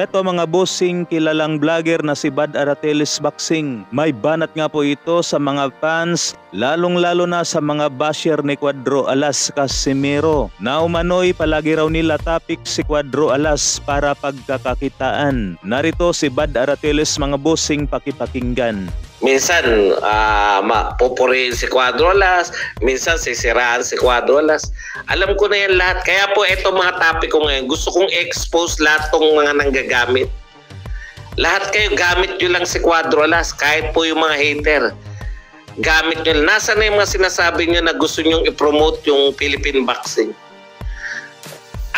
to mga bossing, kilalang vlogger na si Bad Arateles Boxing. May banat nga po ito sa mga fans, lalong-lalo na sa mga basher ni Cuadro Alas Casimero. Na umano'y palagi raw nila topic si Cuadro Alas para pagkakakitaan. Narito si Bad Arateles mga bossing, pakipakinggan. Minsan, pupurihin si Cuadro Alas, minsan sisiraan si Cuadro Alas. Alam ko na yan lahat. Kaya po ito mga topic ko ngayon, gusto kong expose lahat tong mga nanggagamit. Lahat kayo, gamit nyo lang si Cuadro Alas, kahit po yung mga hater. Gamit nyo. Nasaan na yung mga sinasabi nyo na gusto nyo i-promote yung Philippine boxing?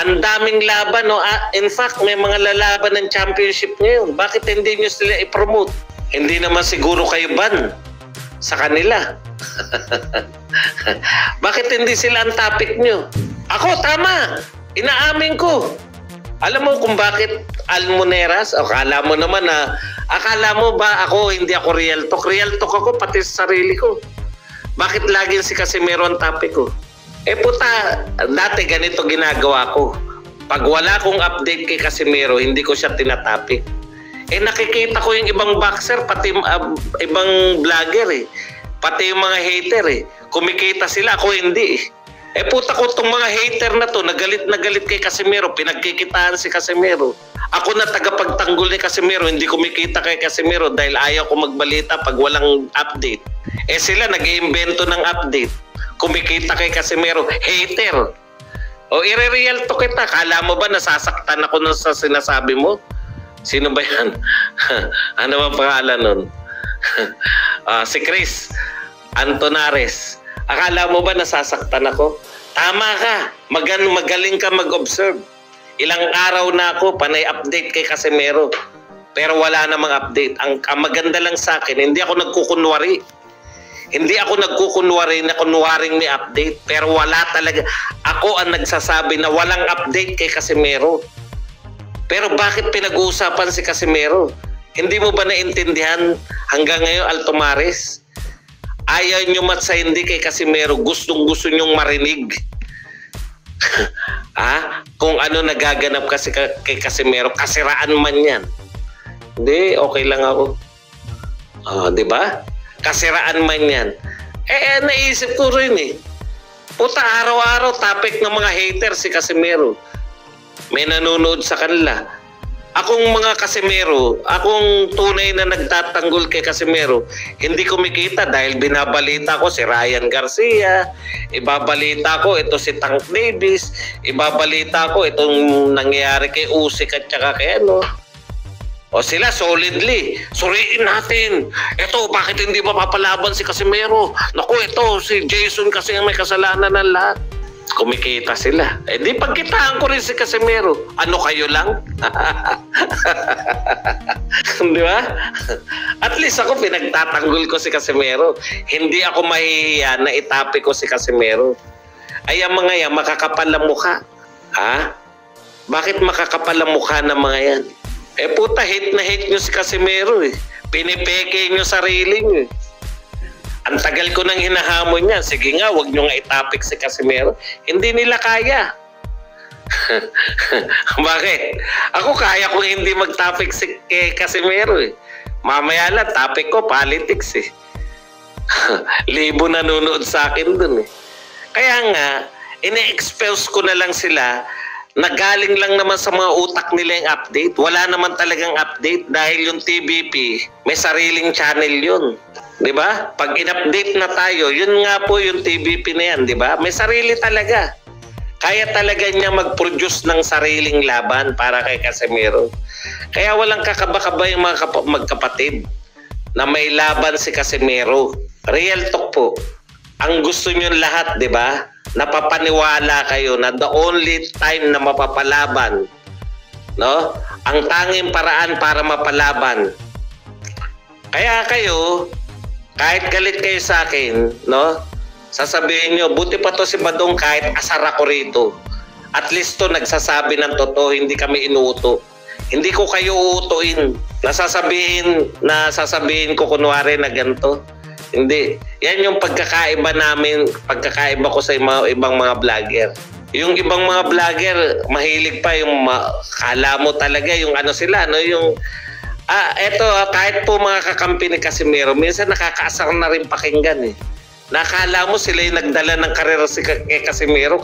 Ang daming laban, no? In fact, may mga lalaban ng championship ngayon. Bakit hindi nyo sila i-promote? Hindi naman siguro kayo ban sa kanila. Bakit hindi sila ang topic nyo? Ako, tama. Inaamin ko. Alam mo kung bakit Almoneras? Akala mo naman na, akala mo ba hindi ako real talk? Real talk ako pati sa sarili ko. Bakit laging si Casimero ang topic ko? Puta, dati ganito ginagawa ko. Pag wala kong update kay Casimero, hindi ko siya tinatapik. Nakikita ko yung ibang boxer, pati ibang vlogger pati yung mga hater kumikita sila, ako hindi puta ko itong mga hater na to, nagalit na galit kay Casimero, pinagkikitaan si Casimero. Ako na tagapagtanggol ni Casimero, hindi kumikita kay Casimero dahil ayaw ko magbalita pag walang update. Sila nag-iimbento ng update, kumikita kay Casimero, hater. I-real to kita, kala mo ba nasasaktan ako sa sinasabi mo? Sino ba yan? Ano ba pangalan nun? Si Chris Antonares. Akala mo ba nasasaktan ako? Tama ka. Magaling ka mag-observe. Ilang araw na ako panay update kay Casimero. Pero wala namang update. Ang maganda lang sa akin, hindi ako nagkukunwari. Hindi ako nagkukunwari na kunwaring may update. Pero wala talaga. Ako ang nagsasabi na walang update kay Casimero. Pero bakit pinag-uusapan si Casimero? Hindi mo ba naintindihan hanggang ngayon, Altomares? Ayaw nyo matsa hindi kay Casimero, gustong-gusto nyong marinig. Kung ano nagaganap kasi kay Casimero, kasiraan man yan. Hindi, okay lang ako. Di ba? Kasiraan man yan. Naisip ko rin Puta, araw-araw topic ng mga hater si Casimero. May nanonood sa kanila. Akong mga Casimero, akong tunay na nagtatanggol kay Casimero, hindi kumikita dahil binabalita ko si Ryan Garcia, ibabalita ko ito si Tank Davis, ibabalita ko itong nangyayari kay Usyk at saka kay sila solidly, suriin natin. Ito, bakit hindi mapapalaban si Casimero? Naku, ito, si Jason kasi ang may kasalanan ng lahat. Kumikita sila. Di pagkitaan ko rin si Casimero. Ano kayo lang? Di ba? At least ako pinagtatanggol ko si Casimero. Hindi ako mahihiya na itapi ko si Casimero. Ay, ang mga yan, makakapal ang mukha. Bakit makakapal ang mukha ng mga yan? Puta, hate na hate nyo si Casimero Pinipeke nyo sarili nyo Ang tagal ko nang hinahamon niya. Sige nga, wag nyo nga itapik si Casimero. Hindi nila kaya. Bakit? Ako kaya kung hindi magtapik si Casimero Mamaya lang, topic ko, politics Libo nanonood sa akin dun Kaya nga, ine-expose ko na lang sila na galing lang naman sa mga utak nila yung update. Wala naman talagang update dahil yung TVP, may sariling channel yun. Diba? Pag in-update na tayo, yun nga po yung TVP na yan, diba? May sarili talaga. Kaya talaga niya mag-produce ng sariling laban para kay Casimero. Kaya walang kakaba-kaba yung mga magkapatid na may laban si Casimero. Real talk po. Ang gusto nyo lahat, diba? Napapaniwala kayo na the only time na mapapalaban, no? Ang tanging paraan para mapalaban. Kaya kayo, kahit galit kayo sa akin, no? Sasabihin nyo, buti pa to si Badong kahit asar ako rito. At least to nagsasabi ng totoo, hindi kami inuuto. Hindi ko kayo uutuin. Sasabihin ko kunwari na ganito. Hindi. Yan yung pagkakaiba namin, pagkakaiba ko sa ibang mga vlogger. Yung ibang mga vlogger, mahilig pa yung kala mo talaga yung ano sila, no? Yung eto, kahit po mga kakampi ni Casimiro, minsan nakakaasar na rin pakinggan eh. Nakala mo sila yung nagdala ng karera kay Casimiro.